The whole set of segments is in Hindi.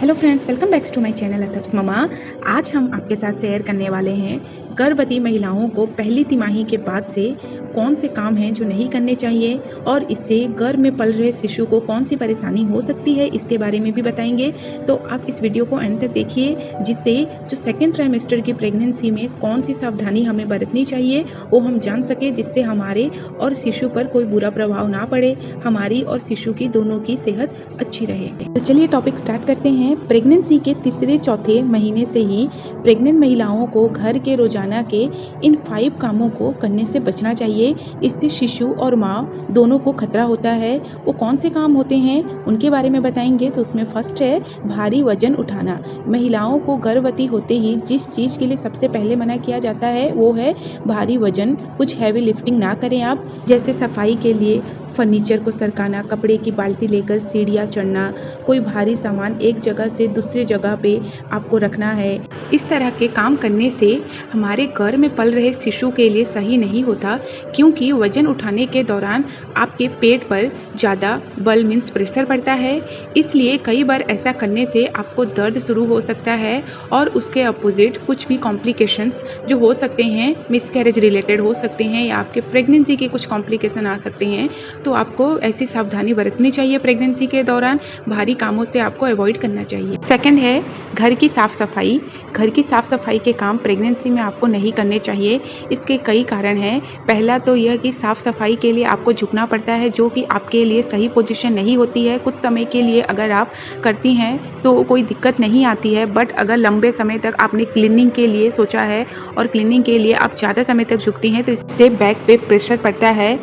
Hello friends, welcome back to my channel अतब्स ममा। आज हम आपके साथ शेयर करने वाले हैं गर्भवती महिलाओं को पहली तिमाही के बाद से कौन से काम हैं जो नहीं करने चाहिए और इससे गर्भ में पल रहे शिशु को कौन सी परेशानी हो सकती है, इसके बारे में भी बताएंगे। तो आप इस वीडियो को एंड तक देखिए, जिससे जो सेकेंड ट्राइमेस्टर की प्रेगनेंसी में कौन सी सावधानी हमें बरतनी चाहिए वो हम जान सके, जिससे हमारे और शिशु पर कोई बुरा प्रभाव ना पड़े, हमारी और शिशु की दोनों की सेहत अच्छी रहे। तो चलिए टॉपिक स्टार्ट करते हैं। प्रेगनेंसी के तीसरे चौथे महीने से ही प्रेग्नेंट महिलाओं को घर के रोजाना के इन 5 कामों को करने से बचना चाहिए। इससे शिशु और माँ दोनों को खतरा होता है। वो कौन से काम होते हैं उनके बारे में बताएंगे। तो उसमें फर्स्ट है भारी वजन उठाना। महिलाओं को गर्भवती होते ही जिस चीज़ के लिए सबसे पहले मना किया जाता है वो है भारी वजन। कुछ हैवी लिफ्टिंग ना करें आप, जैसे सफाई के लिए फर्नीचर को सरकाना, कपड़े की बाल्टी लेकर सीढ़ियाँ चढ़ना, कोई भारी सामान एक जगह से दूसरी जगह पे आपको रखना है। इस तरह के काम करने से हमारे गर्भ में पल रहे शिशु के लिए सही नहीं होता, क्योंकि वजन उठाने के दौरान आपके पेट पर ज़्यादा बल मीन्स प्रेशर पड़ता है। इसलिए कई बार ऐसा करने से आपको दर्द शुरू हो सकता है और उसके अपोजिट कुछ भी कॉम्प्लिकेशंस जो हो सकते हैं, मिसकैरेज रिलेटेड हो सकते हैं या आपके प्रेगनेंसी के कुछ कॉम्प्लिकेशन आ सकते हैं। तो आपको ऐसी सावधानी बरतनी चाहिए। प्रेगनेंसी के दौरान भारी कामों से आपको अवॉइड करना चाहिए। सेकंड है घर की साफ सफाई। घर की साफ सफाई के काम प्रेगनेंसी में आपको नहीं करने चाहिए। इसके कई कारण हैं। पहला तो यह कि साफ सफाई के लिए आपको झुकना पड़ता है, जो कि आपके लिए सही पोजीशन नहीं होती है। कुछ समय के लिए अगर आप करती हैं तो कोई दिक्कत नहीं आती है, बट अगर लंबे समय तक आपने क्लीनिंग के लिए सोचा है और क्लीनिंग के लिए आप ज़्यादा समय तक झुकती हैं तो इससे बैक पे प्रेशर पड़ता है।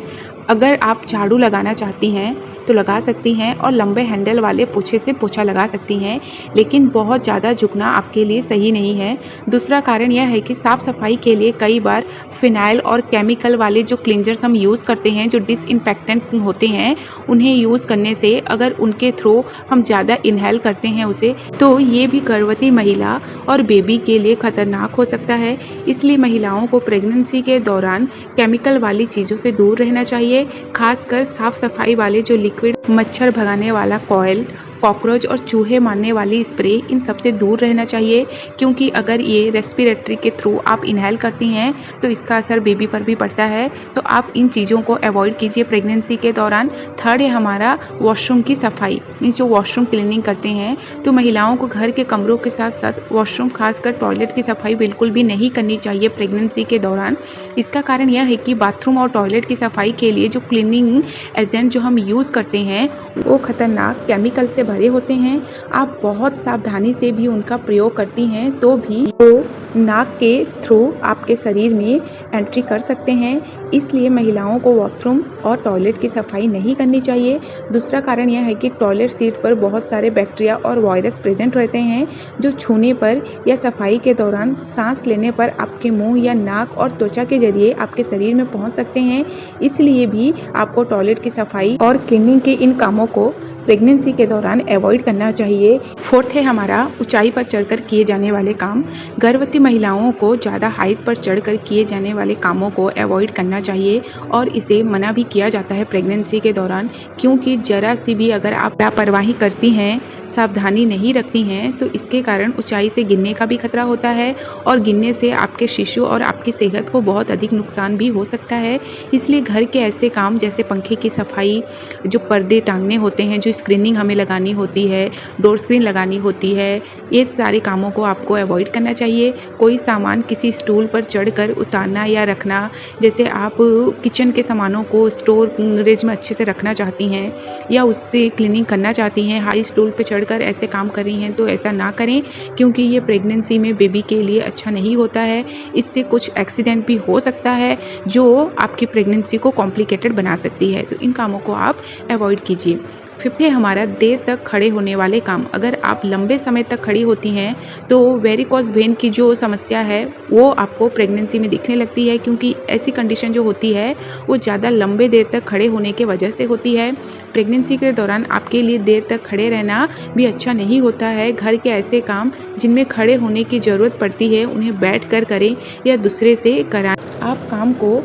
अगर आप झाड़ू लगाना चाहती हैं तो लगा सकती हैं और लंबे हैंडल वाले पोछे से पोछा लगा सकती हैं, लेकिन बहुत ज़्यादा झुकना आपके लिए सही नहीं है। दूसरा कारण यह है कि साफ़ सफाई के लिए कई बार फिनाइल और केमिकल वाले जो क्लींजर्स हम यूज़ करते हैं, जो डिसइंफेक्टेंट होते हैं, उन्हें यूज़ करने से अगर उनके थ्रू हम ज़्यादा इनहेल करते हैं उसे, तो ये भी गर्भवती महिला और बेबी के लिए खतरनाक हो सकता है। इसलिए महिलाओं को प्रेगनेंसी के दौरान केमिकल वाली चीज़ों से दूर रहना चाहिए। खासकर साफ सफाई वाले जो लिक्विड, मच्छर भगाने वाला कॉइल, कॉकरोच और चूहे मारने वाली स्प्रे, इन सब से दूर रहना चाहिए, क्योंकि अगर ये रेस्पिरेटरी के थ्रू आप इनहेल करती हैं तो इसका असर बेबी पर भी पड़ता है। तो आप इन चीज़ों को अवॉइड कीजिए प्रेगनेंसी के दौरान। थर्ड है हमारा वॉशरूम की सफाई। जो वॉशरूम क्लीनिंग करते हैं तो महिलाओं को घर के कमरों के साथ साथ वॉशरूम, खासकर टॉयलेट की सफाई बिल्कुल भी नहीं करनी चाहिए प्रेगनेंसी के दौरान। इसका कारण यह है कि बाथरूम और टॉयलेट की सफाई के लिए जो क्लीनिंग एजेंट जो हम यूज़ करते हैं वो खतरनाक केमिकल से भरे होते हैं। आप बहुत सावधानी से भी उनका प्रयोग करती हैं तो भी वो नाक के थ्रू आपके शरीर में एंट्री कर सकते हैं। इसलिए महिलाओं को वॉशरूम और टॉयलेट की सफाई नहीं करनी चाहिए। दूसरा कारण यह है कि टॉयलेट सीट पर बहुत सारे बैक्टीरिया और वायरस प्रेजेंट रहते हैं, जो छूने पर या सफाई के दौरान सांस लेने पर आपके मुंह या नाक और त्वचा के जरिए आपके शरीर में पहुंच सकते हैं। इसलिए भी आपको टॉयलेट की सफाई और क्लीनिंग के इन कामों को प्रेगनेंसी के दौरान अवॉइड करना चाहिए। फोर्थ है हमारा ऊंचाई पर चढ़कर किए जाने वाले काम। गर्भवती महिलाओं को ज़्यादा हाइट पर चढ़कर किए जाने वाले कामों को अवॉइड करना चाहिए और इसे मना भी किया जाता है प्रेगनेंसी के दौरान, क्योंकि ज़रा सी भी अगर आप लापरवाही करती हैं, सावधानी नहीं रखती हैं, तो इसके कारण ऊंचाई से गिरने का भी खतरा होता है और गिरने से आपके शिशु और आपकी सेहत को बहुत अधिक नुकसान भी हो सकता है। इसलिए घर के ऐसे काम जैसे पंखे की सफाई, जो पर्दे टांगने होते हैं, जो स्क्रीनिंग हमें लगानी होती है, डोर स्क्रीन लगानी होती है, ये सारे कामों को आपको अवॉइड करना चाहिए। कोई सामान किसी स्टूल पर चढ़कर उतारना या रखना, जैसे आप किचन के सामानों को स्टोरेज में अच्छे से रखना चाहती हैं या उससे क्लीनिंग करना चाहती हैं, हाई स्टूल पर चढ़कर ऐसे काम कर रही हैं तो ऐसा ना करें, क्योंकि ये प्रेगनेंसी में बेबी के लिए अच्छा नहीं होता है। इससे कुछ एक्सीडेंट भी हो सकता है जो आपकी प्रेगनेंसी को कॉम्प्लिकेटेड बना सकती है। तो इन कामों को आप अवॉइड कीजिए। फिफ्थ है हमारा देर तक खड़े होने वाले काम। अगर आप लंबे समय तक खड़ी होती हैं तो वेरिकोज वेन की जो समस्या है वो आपको प्रेगनेंसी में दिखने लगती है, क्योंकि ऐसी कंडीशन जो होती है वो ज़्यादा लंबे देर तक खड़े होने के वजह से होती है। प्रेगनेंसी के दौरान आपके लिए देर तक खड़े रहना भी अच्छा नहीं होता है। घर के ऐसे काम जिनमें खड़े होने की ज़रूरत पड़ती है उन्हें बैठ कर करें या दूसरे से कराएं। आप काम को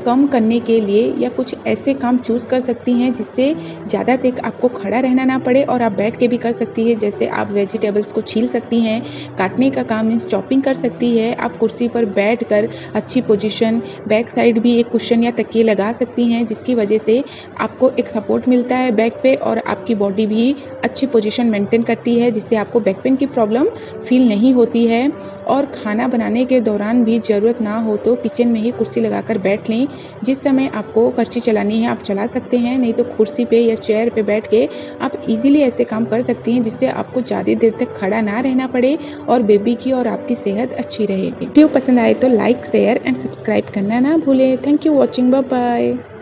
कम करने के लिए या कुछ ऐसे काम चूज़ कर सकती हैं जिससे ज़्यादा देर आपको खड़ा रहना ना पड़े और आप बैठ के भी कर सकती हैं। जैसे आप वेजिटेबल्स को छील सकती हैं, काटने का काम मीन्स चॉपिंग कर सकती है। आप कुर्सी पर बैठकर अच्छी पोजीशन, बैक साइड भी एक कुशन या तकिए लगा सकती हैं, जिसकी वजह से आपको एक सपोर्ट मिलता है बैक पे और आपकी बॉडी भी अच्छी पोजीशन मेंटेन करती है, जिससे आपको बैक पेन की प्रॉब्लम फील नहीं होती है। और खाना बनाने के दौरान भी ज़रूरत ना हो तो किचन में ही कुर्सी लगाकर बैठ लें। जिस समय आपको करछी चलानी है आप चला सकते हैं, नहीं तो कुर्सी पे या चेयर पे बैठ के आप इजीली ऐसे काम कर सकती हैं जिससे आपको ज़्यादा देर तक खड़ा ना रहना पड़े और बेबी की और आपकी सेहत अच्छी रहे। वीडियो पसंद आए तो लाइक, शेयर एंड सब्सक्राइब करना ना भूलें। Thank you watching, bye bye.